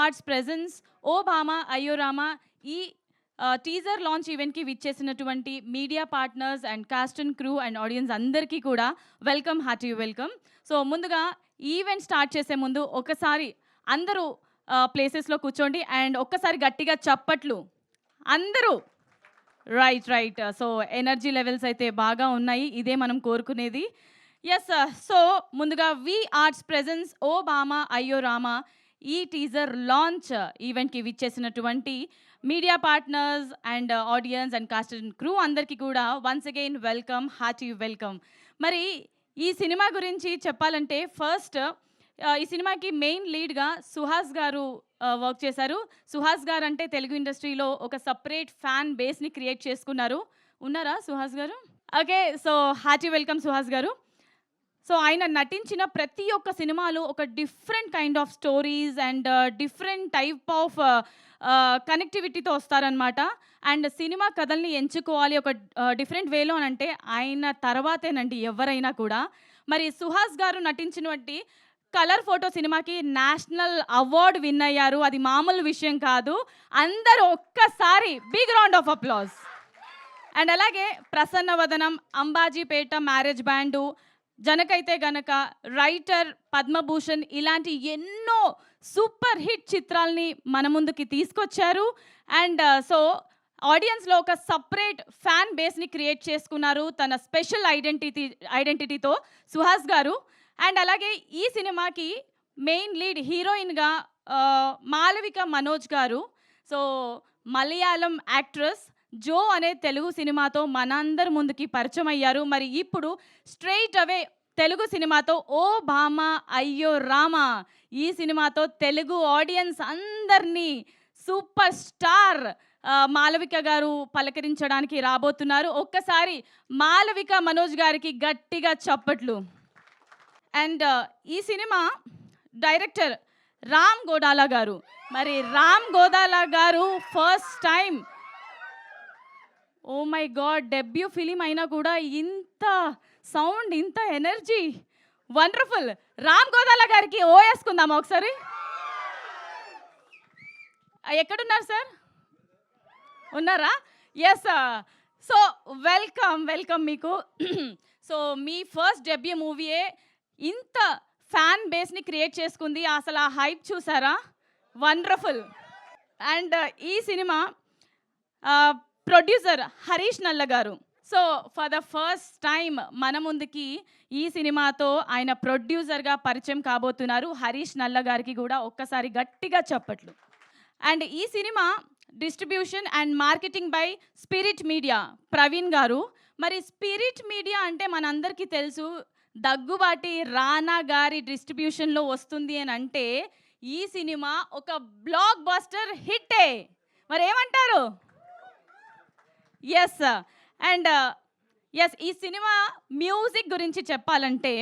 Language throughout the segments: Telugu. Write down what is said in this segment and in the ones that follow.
ఆర్ట్స్ ప్రెజెన్స్ ఓ భామా అయ్యో రామా ఈ టీజర్ లాంచ్ ఈవెంట్కి విచ్చేసినటువంటి media partners and cost and crew and audience అందరికీ కూడా వెల్కమ్, హార్టీ వెల్కమ్. సో ముందుగా ఈవెంట్ స్టార్ట్ చేసే ముందు ఒకసారి అందరూ ప్లేసెస్లో కూర్చోండి అండ్ ఒక్కసారి గట్టిగా చప్పట్లు అందరూ. రైట్. సో ఎనర్జీ లెవెల్స్ అయితే బాగా ఉన్నాయి, ఇదే మనం కోరుకునేది. ఎస్, సో ముందుగా వి ఆర్ట్స్ ప్రెజెన్స్ ఓ భామా అయ్యో రామా ఈ టీజర్ లాంచ్ ఈవెంట్కి విచ్చేసినటువంటి media partners and audience and cost and crew అందరికీ కూడా once again welcome, hearty welcome. మరి ఈ సినిమా గురించి చెప్పాలంటే ఫస్ట్ ఈ సినిమాకి మెయిన్ లీడ్గా సుహాస్ గారు వర్క్ చేశారు. సుహాస్ గారు అంటే తెలుగు ఇండస్ట్రీలో ఒక సపరేట్ ఫ్యాన్ బేస్ని క్రియేట్ చేసుకున్నారు. ఉన్నారా Suhas garu? Okay, so hearty welcome Suhas garu. So ఆయన నటించిన ప్రతి ఒక్క సినిమాలు ఒక different kind of stories and different type of కనెక్టివిటీతో వస్తారనమాట. అండ్ సినిమా కథల్ని ఎంచుకోవాలి ఒక డిఫరెంట్ వేలో అని అంటే ఆయన తర్వాతేనండి ఎవరైనా కూడా. మరి సుహాస్ గారు నటించినటువంటి కలర్ ఫోటో సినిమాకి నేషనల్ అవార్డు విన్ అయ్యారు, అది మామూలు విషయం కాదు. అందరూ ఒక్కసారి big round of applause. And అలాగే ప్రసన్నవదనం, అంబాజీపేట మ్యారేజ్ బ్యాండు, జనకైతే గనక, రైటర్, పద్మభూషణ్ ఇలాంటి ఎన్నో సూపర్ హిట్ చిత్రాల్ని మన ముందుకి తీసుకొచ్చారు. అండ్ సో ఆడియన్స్లో ఒక సపరేట్ ఫ్యాన్ బేస్ని క్రియేట్ చేసుకున్నారు తన స్పెషల్ ఐడెంటిటీతో సుహాస్ గారు. అండ్ అలాగే ఈ సినిమాకి మెయిన్ లీడ్ హీరోయిన్గా మాలవిక మనోజ్ గారు. సో మలయాళం యాక్ట్రెస్ జో అనే తెలుగు సినిమాతో మనందరి ముందుకి పరిచయం అయ్యారు. మరి ఇప్పుడు స్ట్రెయిట్ అవే తెలుగు సినిమాతో ఓ భామా అయ్యో రామా ఈ సినిమాతో తెలుగు ఆడియన్స్ అందరినీ సూపర్ స్టార్ మాలవిక గారు పలకరించడానికి రాబోతున్నారు. ఒక్కసారి మాలవిక మనోజ్ గారికి గట్టిగా చప్పట్లు. అండ్ ఈ సినిమా డైరెక్టర్ రామ్ గోడాలా గారు. మరి రామ్ గోడాలా గారు first time, oh my god, debut film అయినా కూడా ఇంత సౌండ్, ఇంత ఎనర్జీ, వండర్ఫుల్. రామ్ గోదాల గారికి ఓ వేసుకుందామా ఒకసారి? ఎక్కడున్నారు సార్? ఉన్నారా? ఎస్, సో వెల్కమ్ మీకు. సో మీ ఫస్ట్ డెబ్యూ మూవీయే ఇంత ఫ్యాన్ బేస్ని క్రియేట్ చేసుకుంది, అసలు ఆ హైప్ చూసారా? వండర్ఫుల్. అండ్ ఈ సినిమా ప్రొడ్యూసర్ హరీష్ నల్ల గారు. So for the first time మన ముందుకి ఈ సినిమాతో ఆయన ప్రొడ్యూసర్గా పరిచయం కాబోతున్నారు. హరీష్ నల్ల గారికి కూడా ఒక్కసారి గట్టిగా చప్పట్లు. అండ్ ఈ cinema distribution and marketing by spirit media Praveen గారు. మరి స్పిరిట్ మీడియా అంటే మనందరికీ తెలుసు, దగ్గుబాటి రానా గారి డిస్ట్రిబ్యూషన్లో వస్తుంది అని అంటే ఈ సినిమా ఒక బ్లాక్ బస్టర్ హిట్టే. మరి ఏమంటారు? ఎస్. అండ్ ఎస్, ఈ సినిమా మ్యూజిక్ గురించి చెప్పాలంటే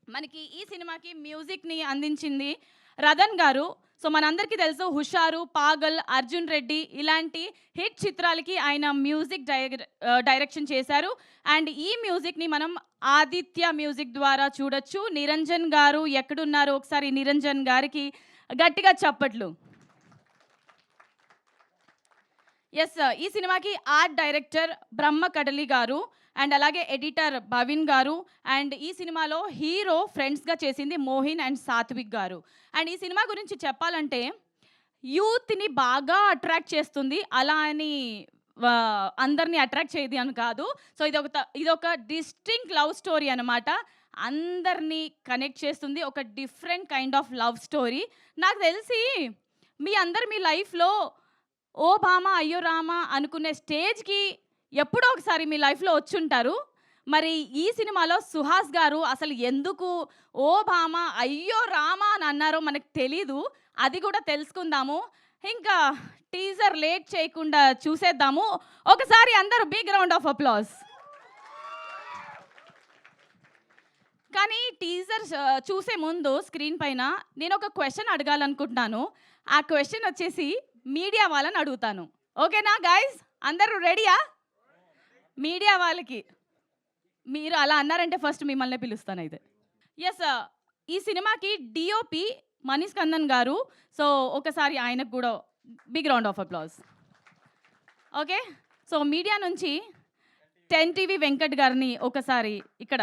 మనకి ఈ సినిమాకి మ్యూజిక్ని అందించింది రతన్ గారు. సో మనందరికీ తెలుసు హుషారు, పాగల్, అర్జున్ రెడ్డి ఇలాంటి హిట్ చిత్రాలకి ఆయన మ్యూజిక్ డైరెక్షన్ చేశారు. అండ్ ఈ మ్యూజిక్ని మనం ఆదిత్య మ్యూజిక్ ద్వారా చూడొచ్చు. నిరంజన్ గారు ఎక్కడున్నారు? ఒకసారి నిరంజన్ గారికి గట్టిగా చప్పట్లు. ఎస్, ఈ సినిమాకి ఆర్ట్ డైరెక్టర్ బ్రహ్మ కడలి గారు అండ్ అలాగే ఎడిటర్ భవిన్ గారు. అండ్ ఈ సినిమాలో హీరో ఫ్రెండ్స్గా చేసింది మోహిన్ అండ్ సాత్విక్ గారు. అండ్ ఈ సినిమా గురించి చెప్పాలంటే యూత్ని బాగా అట్రాక్ట్ చేస్తుంది, అలా అని అందరినీ అట్రాక్ట్ చేయదు అని కాదు. సో ఇదొక డిస్టింక్ట్ లవ్ స్టోరీ అనమాట. అందరినీ కనెక్ట్ చేస్తుంది, ఒక different kind of love story. నాకు తెలిసి మీ లైఫ్లో ఓ భామా అయ్యో రామా అనుకునే స్టేజ్కి ఎప్పుడో ఒకసారి మీ లైఫ్లో వచ్చుంటారు. మరి ఈ సినిమాలో సుహాస్ గారు అసలు ఎందుకు ఓ భామా అయ్యో రామా అని అన్నారో మనకు తెలీదు, అది కూడా తెలుసుకుందాము. ఇంకా టీజర్ లేట్ చేయకుండా చూసేద్దాము. ఒకసారి అందరూ బిగ్ రౌండ్ ఆఫ్ అప్లాస్. కానీ టీజర్ చూసే ముందు స్క్రీన్ పైన నేను ఒక క్వశ్చన్ అడగాలనుకుంటున్నాను. ఆ క్వశ్చన్ వచ్చేసి మీడియా వాళ్ళని అడుగుతాను. ఓకేనా గైస్? అందరూ రెడీయా? మీడియా వాళ్ళకి మీరు అలా అన్నారంటే ఫస్ట్ మిమ్మల్ని పిలుస్తాను అయితే. ఎస్, ఈ సినిమాకి డిఓపి మనీష్ కందన్ గారు. సో ఒకసారి ఆయనకు కూడా big round of applause. Okay, so media నుంచి 10 టీవీ వెంకట్ గారిని ఒకసారి ఇక్కడ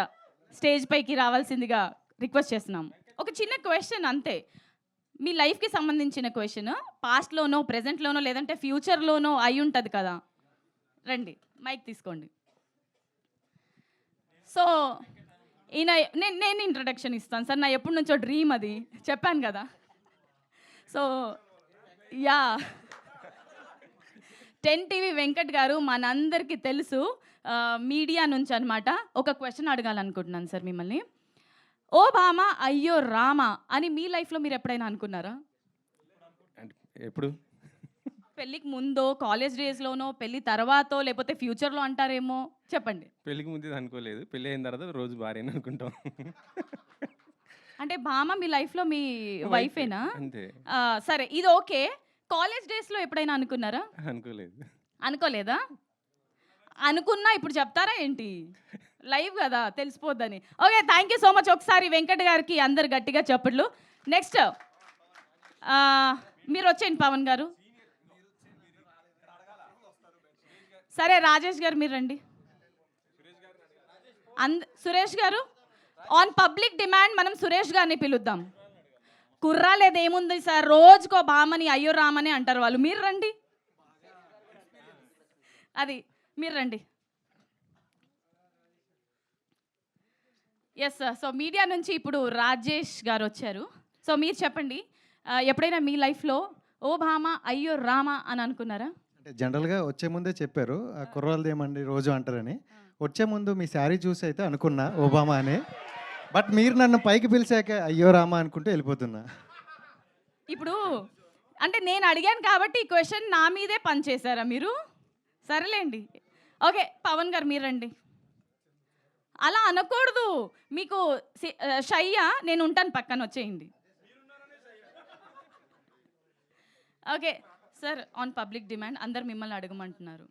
స్టేజ్ పైకి రావాల్సిందిగా రిక్వెస్ట్ చేస్తున్నాం. ఒక చిన్న క్వశ్చన్ అంతే, మీ లైఫ్కి సంబంధించిన క్వశ్చన్. పాస్ట్లోనో ప్రెజెంట్లోనో లేదంటే ఫ్యూచర్లోనో అయి ఉంటుంది కదా. రండి, మైక్ తీసుకోండి. సో ఈయన నేను ఇంట్రడక్షన్ ఇస్తాను సార్. నా ఎప్పటి నుంచో డ్రీమ్ అది, చెప్పాను కదా. సో యా, 10 టీవీ వెంకట్ గారు మనందరికీ తెలుసు, మీడియా నుంచి అనమాట. ఒక క్వశ్చన్ అడగాలనుకుంటున్నాను సార్ మిమ్మల్ని. ఓ భామా అయ్యో రామా అని మీ లైఫ్లో మీరు ఎప్పుడైనా అనుకున్నారా? ఎప్పుడు? పెళ్ళికి ముందో, కాలేజ్ డేస్లోనో, పెళ్ళి తర్వాతో, లేకపోతే ఫ్యూచర్లో అంటారేమో, చెప్పండి. పెళ్ళికి ముందు అనుకోలేదు, పెళ్ళి అయిన తర్వాత రోజు భార్యని అనుకుంటాం. అంటే భామ మీ లైఫ్లో మీ వైఫేనా? అంతే. సరే, ఇది ఓకే. కాలేజ్ డేస్లో ఎప్పుడైనా అనుకున్నారా? అనుకోలేదు. అనుకోలేదా? అనుకున్నా ఇప్పుడు చెప్తారా ఏంటి? లైవ్ కదా, తెలిసిపోద్దని. Okay, thank you so much. ఒకసారి వెంకట్ గారికి అందరు గట్టిగా చప్పట్లు. నెక్స్ట్ మీరు వచ్చేయండి పవన్ గారు. సరే రాజేష్ గారు మీరు రండి. సురేష్ గారు, ఆన్ పబ్లిక్ డిమాండ్ మనం సురేష్ గారిని పిలుద్దాం. కుర్రాలేదు ఏముంది సార్, రోజుకో బామని అయ్యో రామని అంటారు వాళ్ళు. మీరు రండి, అది మీరు రండి. Yes sir. సో మీడియా నుంచి ఇప్పుడు రాజేష్ గారు వచ్చారు. సో మీరు చెప్పండి, ఎప్పుడైనా మీ లైఫ్లో ఓ భామ అయ్యో రామ అని అనుకున్నారా? అంటే జనరల్గా వచ్చే ముందే చెప్పారు, ఆ కుర్రాళ్ళది ఏమండి రోజు అంటారని. వచ్చే ముందు మీ శారీ చూసి అయితే అనుకున్నా ఓబామా అని. బట్ మీరు నన్ను పైకి పిలిచాక అయ్యో రామా అనుకుంటూ వెళ్ళిపోతున్నా. ఇప్పుడు అంటే నేను అడిగాను కాబట్టి ఈ క్వశ్చన్ నా మీదే పనిచేశారా మీరు? సరేలేండి. ఓకే, పవన్ గారు మీరు రండి. అలా అనకూడదు. మీకు షయ్యా, నేను ఉంటాను పక్కన, వచ్చేయండి. Okay sir, on public demand అందరు మిమ్మల్ని అడగమంటున్నారు.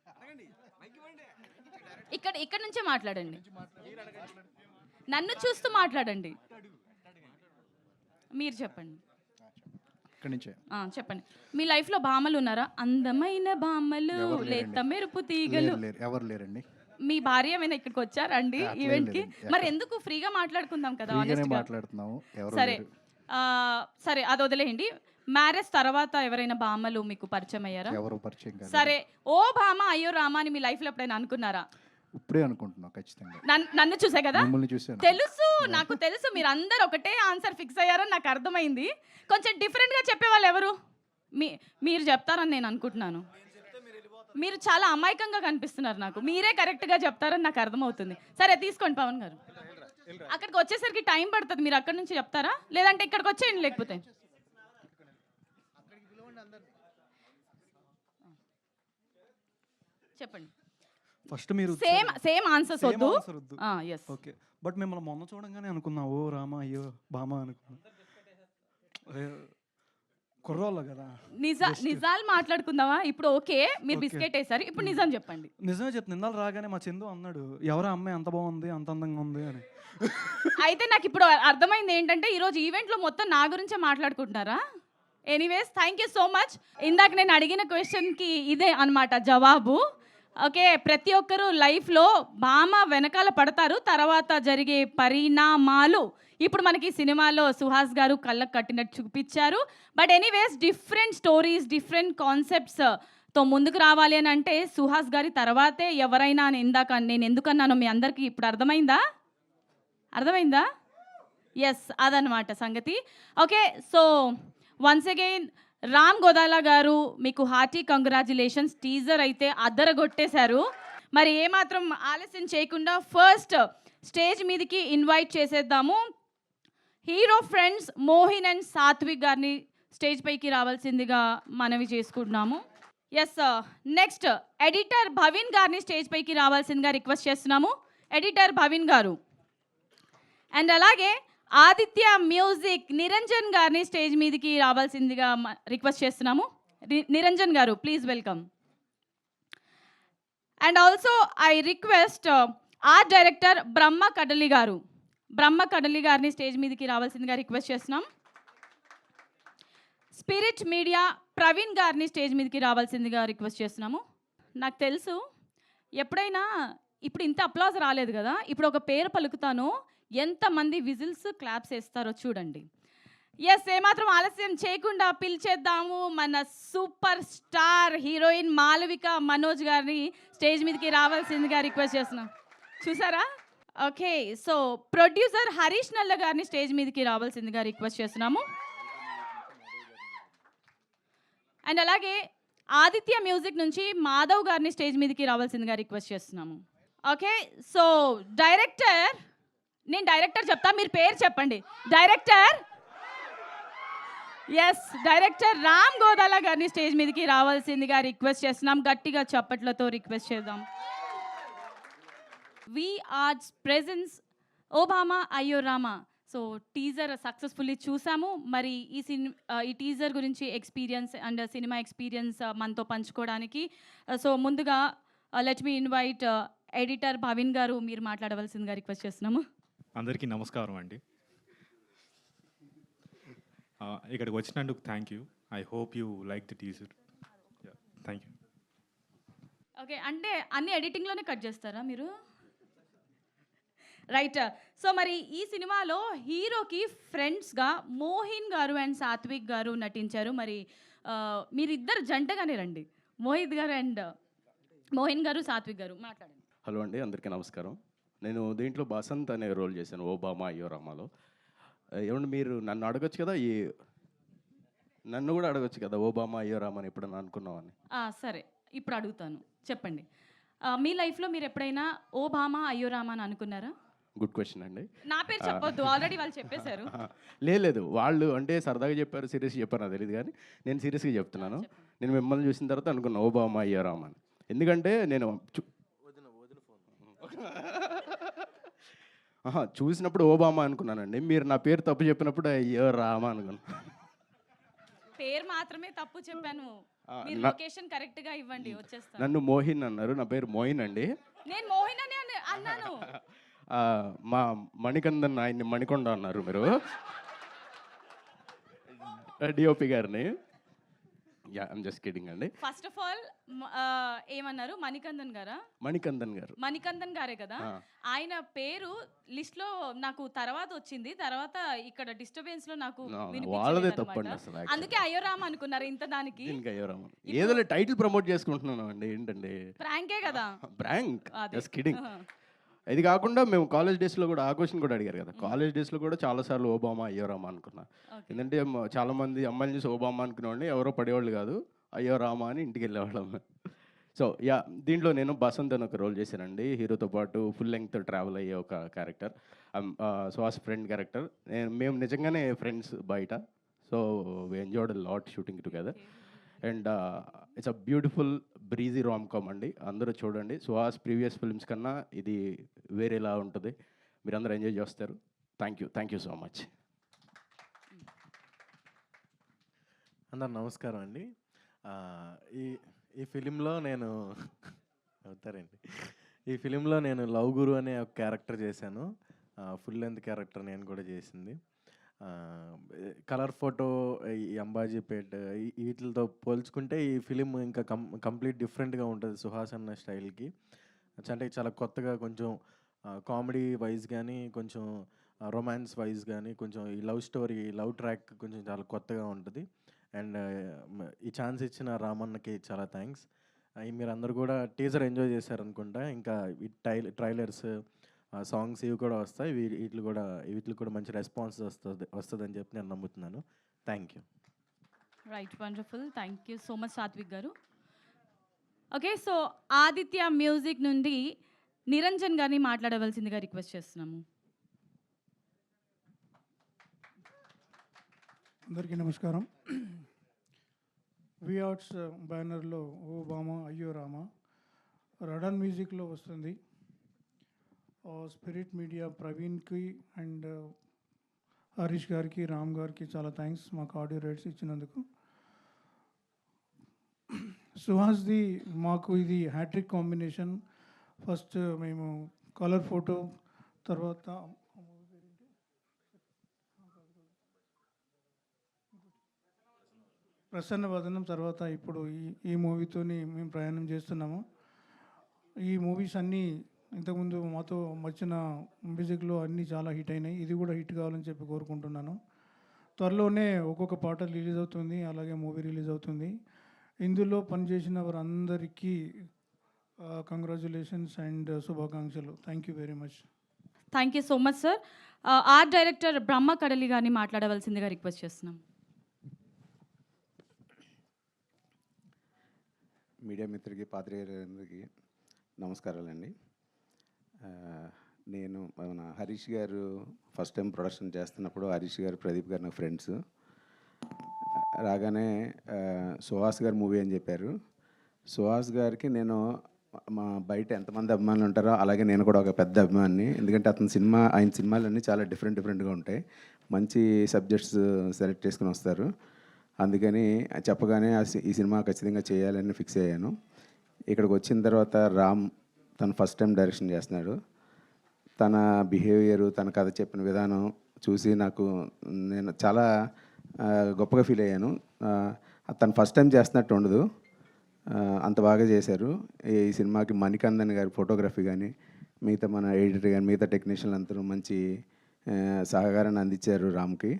ఇక్కడ నుంచే మాట్లాడండి, నన్ను చూస్తూ మాట్లాడండి. మీరు చెప్పండి. చెప్పండి, మీ లైఫ్లో భామలు ఉన్నారా? అందమైన భామలు, లేత మెరుపు తీగలు. ఎవరు లేరండి. మీ భార్య ఏమైనా ఇక్కడికి వచ్చారా అండి ఈవెంట్కి? మరి ఎందుకు ఫ్రీగా మాట్లాడుకుందాం కదా. సరే సరే, అది వదిలేయండి. మ్యారేజ్ తర్వాత ఎవరైనా భామలు మీకు పరిచయం అయ్యారా? సరే, ఓ భామ అయ్యో రామా అని మీ లైఫ్లో ఎప్పుడైనా అనుకున్నారా? ఇప్పుడే అనుకుంటున్నా ఖచ్చితంగా. నన్ను చూసే కదా తెలుసు, నాకు తెలుసు. మీరు అందరు ఒకటే ఆన్సర్ ఫిక్స్ అయ్యారని నాకు అర్థమైంది. కొంచెం డిఫరెంట్గా చెప్పేవాళ్ళు ఎవరు? మీరు చెప్తారని నేను అనుకుంటున్నాను. మీరు చాలా అమాయకంగా కనిపిస్తున్నారు నాకు. మీరే కరెక్ట్గా చెప్తారని నాకు అర్థమవుతుంది. సరే తీసుకోండి పవన్ గారు. అక్కడికి వచ్చేసరికి టైం పడుతుంది. మీరు అక్కడి నుంచి చెప్తారా, లేదంటే ఇక్కడికి వచ్చేయండి. లేకపోతే చెప్పండి. ఫస్ట్ మీరు సేమ్ ఆన్సర్స్ వద్దు. ఓకే, బట్ మిమ్మల్ని మొన్న చూడంగానే అనుకున్నా ఓ రామా అయ్యో బామా అనుకున్నా. కుర్రోళ్ళు కదా. నిజాలు మాట్లాడుకుందామా ఇప్పుడు? ఓకే, మీరు బిస్కెట్ వేసారు, ఇప్పుడు నిజం చెప్పండి. నిజమే చెప్తుంది. నిన్నాళ్ళు రాగానే మా చందు అన్నాడు, ఎవరా అమ్మాయి అంత బాగుంది, అంత అందంగా ఉంది అని. అయితే నాకు ఇప్పుడు అర్థమైంది ఏంటంటే ఈరోజు ఈవెంట్లో మొత్తం నా గురించే మాట్లాడుకుంటున్నారా? Anyways, thank you so much. ఇందాక నేను అడిగిన క్వశ్చన్కి ఇదే అన్నమాట జవాబు. ఓకే, ప్రతి ఒక్కరూ లైఫ్లో భామ వెనకాల పడతారు, తర్వాత జరిగే పరిణామాలు ఇప్పుడు మనకి సినిమాలో సుహాస్ గారు కళ్ళకు కట్టినట్టు చూపించారు. But anyways, different stories, different కాన్సెప్ట్స్తో ముందుకు రావాలి అని అంటే సుహాస్ గారి తర్వాతే ఎవరైనా అని ఇందాక నేను ఎందుకన్నానో మీ అందరికీ ఇప్పుడు అర్థమైందా? ఎస్, అదనమాట సంగతి. Okay, so once again Ram Godala garu మీకు హార్టీ కంగ్రాచులేషన్స్. టీజర్ అయితే అద్దరగొట్టేశారు. మరి ఏమాత్రం ఆలస్యం చేయకుండా ఫస్ట్ స్టేజ్ మీదకి ఇన్వైట్ చేసేద్దాము. Hero friends Mohin and Sathvik గారిని స్టేజ్ పైకి రావాల్సిందిగా మనవి చేసుకుంటున్నాము. ఎస్, నెక్స్ట్ ఎడిటర్ భవిన్ గారిని స్టేజ్ పైకి రావాల్సిందిగా రిక్వెస్ట్ చేస్తున్నాము. ఎడిటర్ భవిన్ గారు. అండ్ అలాగే ఆదిత్య మ్యూజిక్ నిరంజన్ గారిని స్టేజ్ మీదకి రావాల్సిందిగా రిక్వెస్ట్ చేస్తున్నాము. Niranjan garu, please welcome. And also I request art director Brahma Kadali గారిని స్టేజ్ మీదకి రావాల్సిందిగా రిక్వెస్ట్ చేస్తున్నాం. స్పిరిట్ మీడియా ప్రవీణ్ గారిని స్టేజ్ మీదకి రావాల్సిందిగా రిక్వెస్ట్ చేస్తున్నాము. నాకు తెలుసు ఎప్పుడైనా ఇప్పుడు ఇంత అప్లాజ్ రాలేదు కదా, ఇప్పుడు ఒక పేరు పలుకుతాను, ఎంతమంది విజిల్స్ క్లాప్స్ వేస్తారో చూడండి. ఎస్, ఏమాత్రం ఆలస్యం చేయకుండా పిలిచేద్దాము మన super star heroine Malavika Manoj గారిని స్టేజ్ మీదకి రావాల్సిందిగా రిక్వెస్ట్ చేస్తున్నాం. చూసారా? ఓకే, సో ప్రొడ్యూసర్ హరీష్ నల్ల గారిని స్టేజ్ మీదకి రావాల్సిందిగా రిక్వెస్ట్ చేస్తున్నాము. అండ్ అలాగే ఆదిత్య మ్యూజిక్ నుంచి మాధవ్ గారిని స్టేజ్ మీదకి రావాల్సిందిగా రిక్వెస్ట్ చేస్తున్నాము. ఓకే, సో డైరెక్టర్, నేను డైరెక్టర్ చెప్తా, మీరు పేరు చెప్పండి. Director, yes, director Ram Godala గారిని స్టేజ్ మీదకి రావాల్సిందిగా రిక్వెస్ట్ చేస్తున్నాం. గట్టిగా చప్పట్లతో రిక్వెస్ట్ చేద్దాం. వి ఆర్ట్స్ ప్రెజెన్స్ ఓబామా అయ్యో రామా. సో టీజర్ సక్సెస్ఫుల్లీ చూసాము. మరి ఈ టీజర్ గురించి ఎక్స్పీరియన్స్ అండ్ సినిమా ఎక్స్పీరియన్స్ మనతో పంచుకోవడానికి సో ముందుగా let me invite editor Bhavin గారు, మీరు మాట్లాడవలసిందిగా రిక్వెస్ట్ చేస్తున్నాము. అందరికీ నమస్కారం అండి. ఇక్కడికి వచ్చినందుకు thank you. I hope you like the teaser. Thank you. Okay, అంటే అన్ని ఎడిటింగ్లోనే కట్ చేస్తారా మీరు? రైట్. సో మరి ఈ సినిమాలో హీరోకి ఫ్రెండ్స్గా మోహిన్ గారు అండ్ సాత్విక్ గారు నటించారు. మరి మీరిద్దరు జంటగానే రండి, మోహిత్ గారు అండ్ మోహిన్ గారు, సాత్విక్ గారు, మాట్లాడండి. హలో అండి, అందరికీ నమస్కారం. నేను దీంట్లో బసంత్ అనే రోల్ చేశాను ఓబామా అయ్యో రామాలో. ఏమండి మీరు నన్ను అడగొచ్చు కదా, నన్ను కూడా అడగొచ్చు కదా ఓబామా అయ్యో రామా అని ఎప్పుడన్నా అనుకున్నామని. సరే, ఇప్పుడు అడుగుతాను, చెప్పండి. మీ లైఫ్లో మీరు ఎప్పుడైనా ఓబామా అయ్యో రామా అని అనుకున్నారా? గుడ్ క్వశ్చన్ అండి. నా పేరు చెప్పొద్దు, ఆల్రెడీ వాళ్ళు చెప్పేశారు. లేదు, వాళ్ళు అంటే సరదాగా చెప్పారు, సీరియస్గా చెప్పారు నాకు తెలియదు, కానీ నేను సీరియస్గా చెప్తున్నాను. నేను మిమ్మల్ని చూసిన తర్వాత అనుకున్నా ఓబామా అయ్యో రామా అని. ఎందుకంటే నేను చూసినప్పుడు ఓబామా అనుకున్నానండి. మీరు నా పేరు తప్పు చెప్పినప్పుడు అయ్యో రామా అనుకున్నాను. పేరు మాత్రమే తప్పు చెప్పాను, మీరు లొకేషన్ కరెక్ట్ గా ఇవ్వండి, వచ్చేస్తాను. నన్ను మోహిన్ అన్నారు, నా పేరు మోహిన్ అండి. నేను మోహిన్ అని అన్నాను. మా మణికందన్ ఆయన్ని మణికొండ అన్నారు మీరు, డిఓపి గారిని. యా, ఐమ్ జస్ట్ కిడింగ్ అండి. ఫస్ట్ ఆఫ్ ఆల్ ఏమన్నారు? మణికందన్ గారా? మణికందన్ గారు. మణికందన్ గారే కదా. ఆయన పేరు లిస్ట్ లో నాకు తర్వాత వచ్చింది, తర్వాత ఇక్కడ డిస్టర్బెన్స్ లో నాకు వాళ్ళదే తప్పండి అసలు. అందుకే అయ్యోరామ అనుకున్నారు ఇంత దానికి. ఇంకా అయ్యోరామ ఏదో టైటిల్ ప్రమోట్ చేసుకుంటున్నాను అండి. ఏంటండి, ప్రాంకే కదా. Prank, just kidding. ఇది కాకుండా మేము కాలేజ్ డేస్లో కూడా ఆ క్వశ్చన్ కూడా అడిగారు కదా, కాలేజ్ డేస్లో కూడా చాలాసార్లు ఓబామా అయ్యో రామా అనుకున్నా. ఎందుకంటే చాలామంది అమ్మాయిలు చూసి ఓబామా అనుకునేవాడిని, ఎవరో పడేవాళ్ళు కాదు, అయ్యో రామా అని ఇంటికి వెళ్ళేవాళ్ళం. సో యా, దీంట్లో నేను బసంత్ అని ఒక రోల్ చేశానండి. హీరోతో పాటు ఫుల్ లెంగ్త్ ట్రావెల్ అయ్యే ఒక క్యారెక్టర్, సుహాస్ ఫ్రెండ్ క్యారెక్టర్. మేము నిజంగానే ఫ్రెండ్స్ బయట. So we enjoyed lot shooting together. And it's a beautiful breezy rom com అండి, అందరూ చూడండి. సుహాస్ ప్రీవియస్ ఫిల్మ్స్ కన్నా ఇది వేరేలా ఉంటుంది, మీరు అందరూ ఎంజాయ్ చేస్తారు. Thank you so much. అందరు నమస్కారం అండి. ఈ ఫిలింలో నేను అవుతారండి ఈ ఫిలింలో నేను లవ్ గురు అనే ఒక క్యారెక్టర్ చేశాను. ఫుల్ లెంత్ క్యారెక్టర్ నేను కూడా చేసింది. కలర్ ఫోటో, ఈ అంబాజీపేట్ వీటితో పోల్చుకుంటే ఈ ఫిలిం ఇంకా కంప్లీట్ డిఫరెంట్గా ఉంటుంది సుహాస్ అన్న స్టైల్కి. అంటే చాలా కొత్తగా, కొంచెం కామెడీ వైజ్ కానీ, కొంచెం రొమాన్స్ వైజ్ కానీ, కొంచెం ఈ లవ్ స్టోరీ, లవ్ ట్రాక్ కొంచెం చాలా కొత్తగా ఉంటుంది. అండ్ ఈ ఛాన్స్ ఇచ్చిన రామన్నకి చాలా థ్యాంక్స్. మీరు అందరు కూడా టీజర్ ఎంజాయ్ చేశారనుకుంటా. ఇంకా ఈ ట్రైలర్స్, సాంగ్స్ ఇవి కూడా వస్తాయి. వీటికి కూడా మంచి రెస్పాన్స్ వస్తుందని చెప్పి నేను నమ్ముతున్నాను. Thank you. Right, wonderful. Thank you so much Sathvik garu. Okay, so Aditya music నుండి నిరంజన్ గారిని మాట్లాడవలసిందిగా రిక్వెస్ట్ చేస్తున్నాము. అందరికీ నమస్కారం. వి ఆర్ట్స్ బ్యానర్లో ఓబామా అయ్యో రామా రడన్ మ్యూజిక్లో వస్తుంది. స్పిరిట్ మీడియా ప్రవీణ్కి అండ్ హరీష్ గారికి, రామ్ గారికి చాలా థ్యాంక్స్ మాకు ఆడియో రైట్స్ ఇచ్చినందుకు. సుహాస్ది మాకు ఇది హ్యాట్రిక్ కాంబినేషన్. ఫస్ట్ మేము కలర్ ఫోటో, తర్వాత ప్రసన్న వదనం తర్వాత ఇప్పుడు ఈ మూవీతోని మేము ప్రయాణం చేస్తున్నాము. ఈ మూవీస్ అన్నీ ఇంతకుముందు మాతో వచ్చిన మ్యూజిక్లో అన్నీ చాలా హిట్ అయినాయి. ఇది కూడా హిట్ కావాలని చెప్పి కోరుకుంటున్నాను. త్వరలోనే ఒక్కొక్క పాట రిలీజ్ అవుతుంది, అలాగే మూవీ రిలీజ్ అవుతుంది. ఇందులో పనిచేసిన వారందరికీ కంగ్రాచులేషన్స్ అండ్ శుభాకాంక్షలు. Thank you very much. Thank you so much sir. Art director Brahma Kadali గారిని మాట్లాడవలసిందిగా రిక్వెస్ట్ చేస్తున్నాం. మీడియా మిత్రులకి పాత్రికేయులందరికీ నమస్కారాలండి. నేను మన హరీష్ గారు ఫస్ట్ టైం ప్రొడక్షన్ చేస్తున్నప్పుడు హరీష్ గారు, ప్రదీప్ గారు నాకు ఫ్రెండ్స్. రాగానే సుహాస్ గారు మూవీ అని చెప్పారు. సుహాస్ గారికి నేను మా బయట ఎంతమంది అభిమానులు ఉంటారో అలాగే నేను కూడా ఒక పెద్ద అభిమాని. ఎందుకంటే ఆయన సినిమాలన్నీ చాలా డిఫరెంట్గా ఉంటాయి. మంచి సబ్జెక్ట్స్ సెలెక్ట్ చేసుకుని వస్తారు. అందుకని చెప్పగానే ఈ సినిమా ఖచ్చితంగా చేయాలని ఫిక్స్ అయ్యాను. ఇక్కడికి వచ్చిన తర్వాత రామ్ తను ఫస్ట్ టైం డైరెక్షన్ చేస్తున్నాడు. తన బిహేవియరు, తన కథ చెప్పిన విధానం చూసి నేను చాలా గొప్పగా ఫీల్ అయ్యాను. తను ఫస్ట్ టైం చేస్తున్నట్టు ఉండదు, అంత బాగా చేశారు. ఈ సినిమాకి మణికందన్ గారి ఫోటోగ్రఫీ కానీ, మిగతా మన ఎడిటర్ కానీ, మిగతా టెక్నీషియన్లు అందరూ మంచి సహకారాన్ని అందించారు రామ్కి.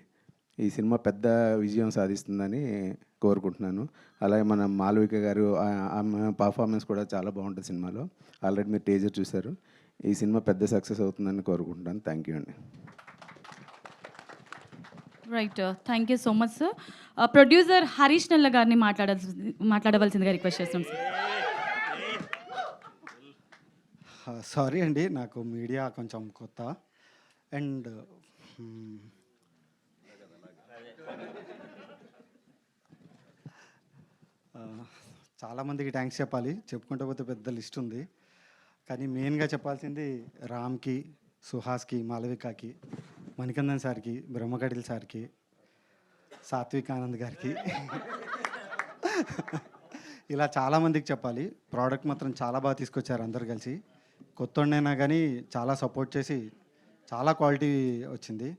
ఈ సినిమా పెద్ద విజయం సాధిస్తుందని కోరుకుంటున్నాను. అలాగే మన మాలవిక గారు, ఆమె పర్ఫార్మెన్స్ కూడా చాలా బాగుంటుంది సినిమాలో. ఆల్రెడీ మీరు టీజర్ చూశారు. ఈ సినిమా పెద్ద సక్సెస్ అవుతుందని కోరుకుంటున్నాను. థ్యాంక్ యూ అండి. Right, thank you so much sir. Producer Harish నల్ల గారిని మాట్లాడవలసిందిగా రిక్వెస్ట్ చేస్తున్నాం సార్. సారీ అండి, నాకు మీడియా కొంచెం కొత్త. అండ్ చాలామందికి థ్యాంక్స్ చెప్పాలి, చెప్పుకుంటూ పోతే పెద్ద లిస్ట్ ఉంది. కానీ మెయిన్గా చెప్పాల్సింది రామ్కి, సుహాస్కి, మాలవికకి, మణికందన్ సార్కి, బ్రహ్మకటిల్ సార్కి, సాత్విక్ ఆనంద్ గారికి ఇలా చాలామందికి చెప్పాలి. ప్రోడక్ట్ మాత్రం చాలా బాగా తీసుకొచ్చారు అందరు కలిసి. కొత్తోడైనా కానీ చాలా సపోర్ట్ చేసి చాలా క్వాలిటీ వచ్చింది.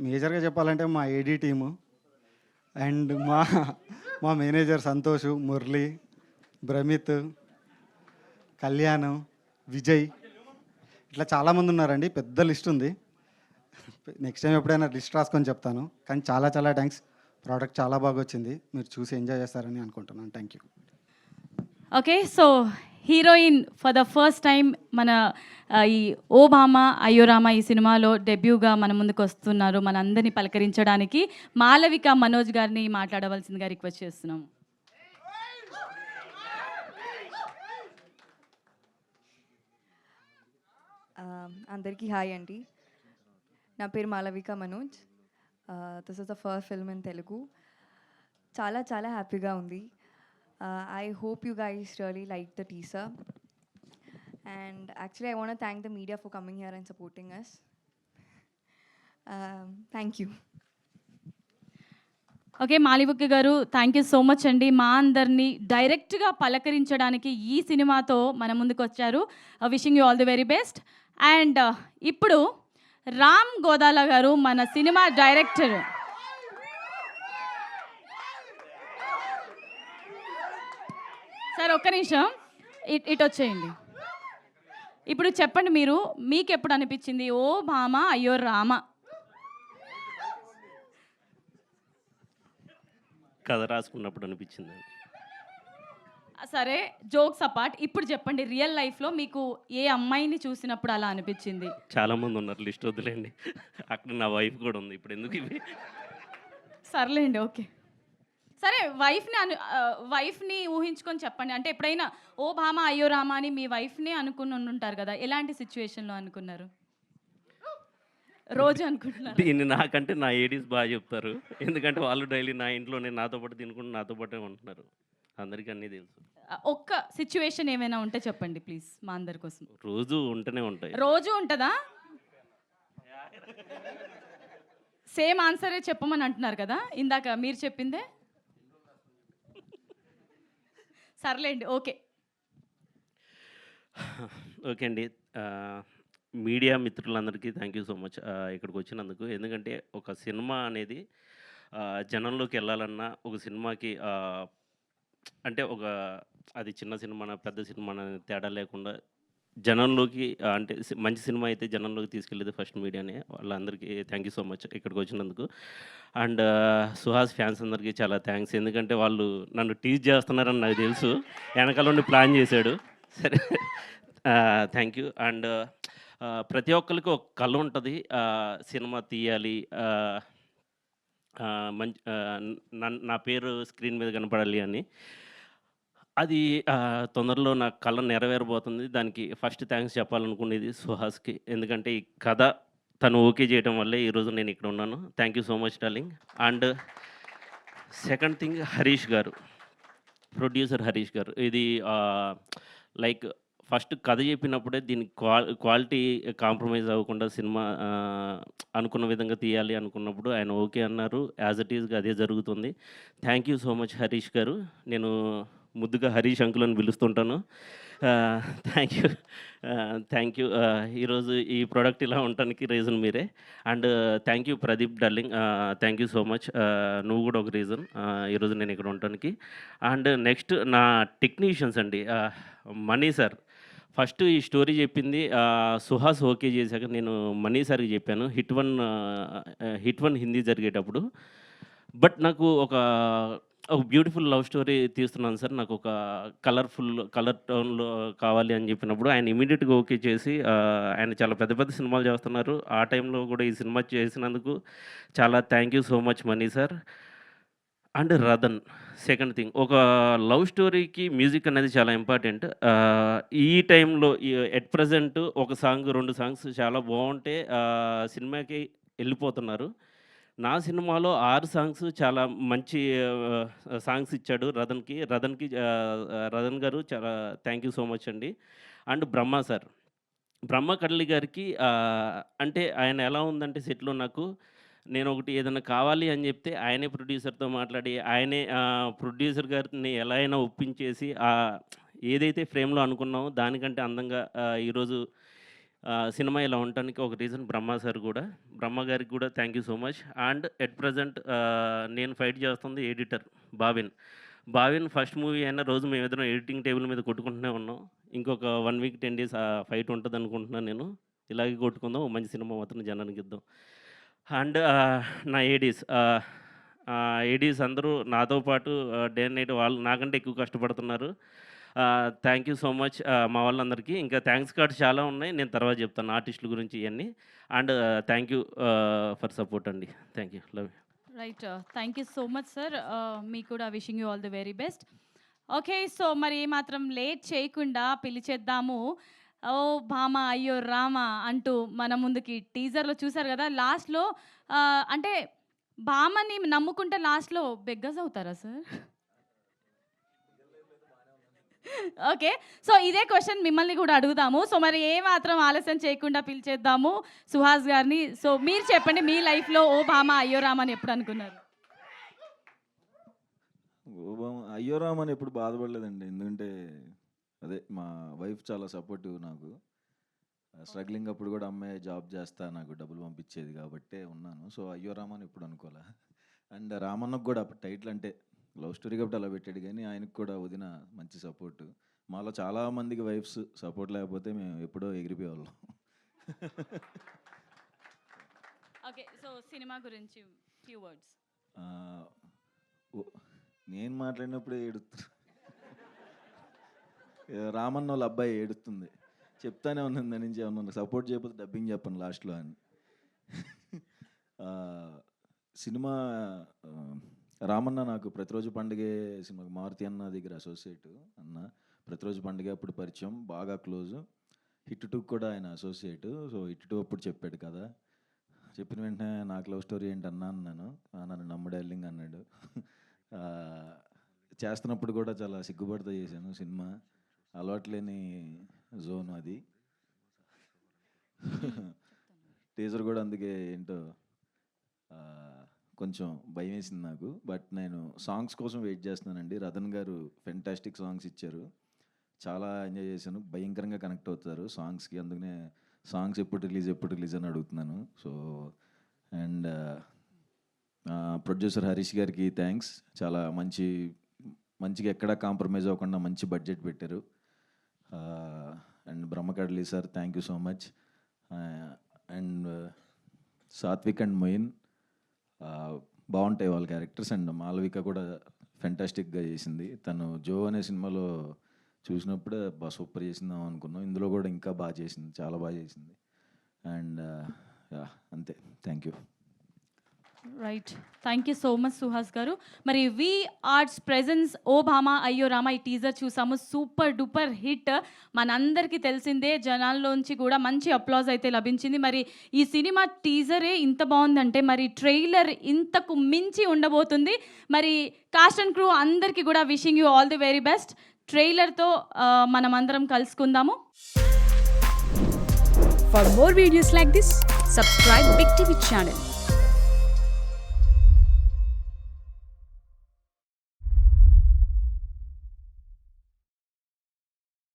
మేజర్గా చెప్పాలంటే మా ఏడీ టీము అండ్ మా మేనేజర్ సంతోష్, మురళి, భ్రమిత్, కళ్యాణ్, విజయ్, ఇట్లా చాలామంది ఉన్నారండి. పెద్ద లిస్ట్ ఉంది. నెక్స్ట్ టైం ఎప్పుడైనా లిస్ట్ రాసుకొని చెప్తాను. కానీ చాలా థ్యాంక్స్. ప్రోడక్ట్ చాలా బాగా వచ్చింది. మీరు చూసి ఎంజాయ్ చేస్తారని అనుకుంటున్నాను. Thank you. Okay, so heroine for the first time మన ఈ ఓ భామ అయ్యో రామ ఈ సినిమాలో డెబ్యూగా మన ముందుకు వస్తున్నారు. మన అందరినీ పలకరించడానికి మాలవిక మనోజ్ గారిని మాట్లాడవలసిందిగా రిక్వెస్ట్ చేస్తున్నాము. అందరికీ హాయ్ అండి. నా పేరు Malavika Manoj. This is the first film in Telugu. చాలా హ్యాపీగా ఉంది. I hope you guys really like the teaser. And actually, I want to thank the media for coming here and supporting us. Thank you. Okay, Malavika గారు థ్యాంక్ యూ సో మచ్ అండి. మా అందరినీ డైరెక్ట్గా పలకరించడానికి ఈ సినిమాతో మన ముందుకు వచ్చారు. Wishing you all the very best. And ఇప్పుడు రామ్ గోదాల గారు మన సినిమా డైరెక్టర్. సార్ ఒక్క నిమిషం ఇటు వచ్చేయండి. ఇప్పుడు చెప్పండి, మీకు ఎప్పుడు అనిపించింది ఓ భామ అయ్యో రామ? కథ రాసుకున్నప్పుడు అనిపించింది. సరే, జోక్స్ అపార్ట్, ఇప్పుడు చెప్పండి రియల్ లైఫ్లో మీకు ఏ అమ్మాయిని చూసినప్పుడు అలా అనిపించింది? చాలామంది ఉన్నారు, లిస్ట్ వద్దులేండి. అక్కడ నా వైఫ్ కూడా ఉంది. ఇప్పుడు ఎందుకు ఇవి? సర్లేండి, ఓకే. సరే, వైఫ్ని ఊహించుకొని చెప్పండి. అంటే ఎప్పుడైనా ఓ భామ అయ్యో రామ అని మీ వైఫ్ని అనుకుని ఉంటారు కదా, ఎలాంటి సిచ్యువేషన్లో అనుకున్నారు? రోజు అనుకుంటున్నారు? దీన్ని నాకంటే నా ఏడీస్ బాగా చెప్తారు. ఎందుకంటే వాళ్ళు డైలీ నా ఇంట్లోనే నాతో పాటు తినుకుంటూ నాతో పాటే ఉంటున్నారు. అందరికీ అన్నీ తెలుసు. ఒక్క సిచ్యువేషన్ ఏమైనా ఉంటే చెప్పండి ప్లీజ్, మా అందరి కోసం. రోజు ఉంటూనే ఉంటాయి. రోజు ఉంటుందా? సేమ్ ఆన్సరే చెప్పమని అంటున్నారు కదా ఇందాక మీరు చెప్పిందే. సర్లేండి, ఓకే. ఓకే అండి, మీడియా మిత్రులందరికీ థ్యాంక్ యూ సో మచ్ ఇక్కడికి వచ్చినందుకు. ఎందుకంటే ఒక సినిమా అనేది జనంలోకి వెళ్ళాలన్నా ఒక సినిమాకి అంటే అది చిన్న సినిమానా పెద్ద సినిమానా అనే తేడా లేకుండా జనంలోకి అంటే మంచి సినిమా అయితే జనంలోకి తీసుకెళ్ళేది ఫస్ట్ మీడియానే. వాళ్ళందరికీ థ్యాంక్ యూ సో మచ్ ఇక్కడికి వచ్చినందుకు. అండ్ సుహాస్ ఫ్యాన్స్ అందరికీ చాలా థ్యాంక్స్. ఎందుకంటే వాళ్ళు నన్ను టీజ్ చేస్తున్నారని నాకు తెలుసు. వెనకాల నుండి ప్లాన్ చేశాడు. సరే థ్యాంక్ యూ. అండ్ ప్రతి ఒక్కరికి ఒక కళ ఉంటుంది, సినిమా తీయాలి, మంచి నా పేరు స్క్రీన్ మీద కనపడాలి అని. అది తొందరలో నా కళ నెరవేరబోతుంది. దానికి ఫస్ట్ థ్యాంక్స్ చెప్పాలనుకునేది సుహాస్కి. ఎందుకంటే ఈ కథ తను ఓకే చేయడం వల్లే ఈరోజు నేను ఇక్కడ ఉన్నాను. Thank you so much darling. And second thing Harish గారు, ప్రొడ్యూసర్ హరీష్ గారు. ఇది లైక్ ఫస్ట్ కథ చెప్పినప్పుడే దీనికి క్వాలిటీ కాంప్రమైజ్ అవ్వకుండా సినిమా అనుకున్న విధంగా తీయాలి అనుకున్నప్పుడు ఆయన ఓకే అన్నారు. యాజ్ ఇట్ ఈజ్గా అదే జరుగుతుంది. Thank you so much Harish గారు. నేను ముద్దుగా హరీష్ అంకుల్ అని పిలుస్తుంటాను. Thank you. ఈరోజు ఈ ప్రోడక్ట్ ఇలా ఉండటానికి రీజన్ మీరే. And thank you Pradeep darling, thank you so much. నువ్వు కూడా ఒక రీజన్ ఈరోజు నేను ఇక్కడ ఉండటానికి. అండ్ నెక్స్ట్ నా టెక్నీషియన్స్ అండి, మనీ సార్. ఫస్ట్ ఈ స్టోరీ చెప్పింది సుహాస్ ఓకే చేశాక నేను మనీ సార్కి చెప్పాను హిట్ వన్ హిందీ జరిగేటప్పుడు. బట్ నాకు ఒక బ్యూటిఫుల్ లవ్ స్టోరీ తీస్తున్నాను సార్, నాకు ఒక కలర్ టోన్లో కావాలి అని చెప్పినప్పుడు ఆయన ఇమీడియట్గా ఓకే చేసి ఆయన చాలా పెద్ద పెద్ద సినిమాలు చేస్తున్నారు. ఆ టైంలో కూడా ఈ సినిమా చేసినందుకు చాలా thank you so much money sir. And Radan, second thing, ఒక లవ్ స్టోరీకి మ్యూజిక్ అనేది చాలా ఇంపార్టెంట్. ఈ టైంలో ఎట్ ప్రజెంట్ ఒక సాంగ్ 2 సాంగ్స్ చాలా బాగుంటే సినిమాకి వెళ్ళిపోతున్నారు. నా సినిమాలో 6 సాంగ్స్ చాలా మంచి సాంగ్స్ ఇచ్చాడు రదన్ గారు, చాలా థ్యాంక్ యూ సో మచ్ అండి. అండ్ బ్రహ్మ సార్, బ్రహ్మ కడలి గారికి అంటే ఆయన ఎలా ఉందంటే సెట్లో నాకు నేను ఒకటి ఏదైనా కావాలి అని చెప్తే ఆయనే ప్రొడ్యూసర్తో మాట్లాడి ఆయనే ప్రొడ్యూసర్ గారిని ఎలా అయినా ఒప్పించేసి ఏదైతే ఫ్రేమ్లో అనుకున్నామో దానికంటే అందంగా ఈరోజు సినిమా ఇలా ఉండటానికి ఒక రీజన్ బ్రహ్మ సార్ కూడా. బ్రహ్మ గారికి కూడా thank you so much. And at present నేను ఫైట్ చేస్తుంది ఎడిటర్ బావిన్. ఫస్ట్ మూవీ అయినా రోజు మేమిద్దరం ఎడిటింగ్ టేబుల్ మీద కొట్టుకుంటూనే ఉన్నాం. ఇంకొక 1 వీక్ 10 డేస్ ఫైట్ ఉంటుంది అనుకుంటున్నాను నేను. ఇలాగే కొట్టుకుందాం, మంచి సినిమా మాత్రం జనానికి ఇద్దాం. అండ్ నా ఏడీస్ అందరూ నాతో పాటు డే అండ్ నైట్ వాళ్ళు నాకంటే ఎక్కువ కష్టపడుతున్నారు. థ్యాంక్ యూ సో మచ్ మా వాళ్ళందరికీ. ఇంకా థ్యాంక్స్ కార్డ్స్ చాలా ఉన్నాయి, నేను తర్వాత చెప్తాను ఆర్టిస్టుల గురించి ఇవన్నీ. And thank you for support అండి. Thank you, love you. Right, thank you so much sir. మీకు కూడా wishing you all the very best. Okay, so మరి ఏమాత్రం లేట్ చేయకుండా పిలిచేద్దాము. ఓ భామ అయ్యో రామ అంటూ మన ముందుకి టీజర్లో చూసారు కదా, లాస్ట్లో అంటే భామని నమ్ముకుంటే లాస్ట్లో బెగ్గస్ అవుతారా సార్? ఓకే, సో ఇదే క్వశ్చన్ మిమ్మల్ని కూడా అడుగుదాము. సో మరి ఏమాత్రం ఆలస్యం చేయకుండా పిలిచేద్దాము సుహాస్ గారిని. సో మీరు చెప్పండి, మీ లైఫ్లో ఓ భామ అయ్యో రామ అని ఎప్పుడు అనుకున్నారు? అయ్యో రామ అని ఎప్పుడు బాధపడలేదండి. ఎందుకంటే అదే మా వైఫ్ చాలా సపోర్టివ్ నాకు. స్ట్రగ్లింగ్ అప్పుడు కూడా అమ్మాయి జాబ్ చేస్తా నాకు డబ్బులు పంపించేది కాబట్టే ఉన్నాను. సో అయ్యో రామ అని ఎప్పుడు అనుకోలే. అండ్ రామన్నకు కూడా టైటిల్ అంటే లవ్ స్టోరీ కాబట్టి అలా పెట్టాడు, కానీ ఆయనకు కూడా వదిన మంచి సపోర్టు. మాలో చాలామందికి వైఫ్స్ సపోర్ట్ లేకపోతే మేము ఎప్పుడో ఎగిరిపోయేవాళ్ళం. ఓకే, సో సినిమా గురించి ఫ్యూ వర్డ్స్. నేను మాట్లాడినప్పుడే ఏడుస్తుంది రామన్న వాళ్ళ అబ్బాయి ఏడుస్తుంది. చెప్తానే ఉన్నాను దాని నుంచి, ఏమన్నా సపోర్ట్ చేయకపోతే డబ్బింగ్ చెప్పను లాస్ట్లో అని. సినిమా రామన్న నాకు ప్రతిరోజు పండుగే సినిమాకి మారుతి అన్న దగ్గర అసోసియేట్ అన్న. ప్రతిరోజు పండుగ అప్పుడు పరిచయం, బాగా క్లోజు. హిట్ 2 కూడా ఆయన అసోసియేట్. సో హిట్ 2 అప్పుడు చెప్పాడు కదా, చెప్పిన వెంటనే నాకు లవ్ స్టోరీ ఏంటి అన్నా అన్నాను. నన్ను నమ్మడాలింగ్ అన్నాడు. చేస్తున్నప్పుడు కూడా చాలా సిగ్గుపడుతూ చేశాను సినిమా, అలవాట్లేని జోన్ అది. టీజర్ కూడా అందుకే ఏంటో కొంచెం భయం వేసింది నాకు. బట్ నేను సాంగ్స్ కోసం వెయిట్ చేస్తున్నానండి. రతన్ గారు ఫెంటాస్టిక్ సాంగ్స్ ఇచ్చారు, చాలా ఎంజాయ్ చేశాను. భయంకరంగా కనెక్ట్ అవుతారు సాంగ్స్కి, అందుకనే సాంగ్స్ ఎప్పుడు రిలీజ్ అని అడుగుతున్నాను. సో అండ్ ప్రొడ్యూసర్ హరీష్ గారికి థ్యాంక్స్, చాలా మంచిగా ఎక్కడా కాంప్రమైజ్ అవ్వకుండా మంచి బడ్జెట్ పెట్టారు. And Brahmakadali sir thank you so much. And Sathvik and Moin బాగుంటాయి వాళ్ళ క్యారెక్టర్స్. అండ్ మాలవిక కూడా ఫెంటాస్టిక్గా చేసింది. తను జో అనే సినిమాలో చూసినప్పుడే సూపర్ చేసిందాం అనుకున్నాం. ఇందులో కూడా ఇంకా బాగా చేసింది, చాలా బాగా చేసింది. అండ్ అంతే, thank you. Right, thank you so much Suhas గారు. మరి వి ఆర్ట్స్ ప్రెజెన్స్ ఓ భామా అయ్యో రామా ఈ టీజర్ చూసాము, సూపర్ డూపర్ హిట్. మనందరికీ తెలిసిందే, జనాల్లోంచి కూడా మంచి అప్లాజ్ అయితే లభించింది. మరి ఈ సినిమా టీజరే ఇంత బాగుందంటే మరి ట్రైలర్ ఇంతకు మించి ఉండబోతుంది. మరి కాస్ట్ అండ్ క్రూ అందరికీ కూడా wishing you all the very best. ట్రైలర్తో మనమందరం కలుసుకుందాము. For more videos like this, subscribe Big TV channel.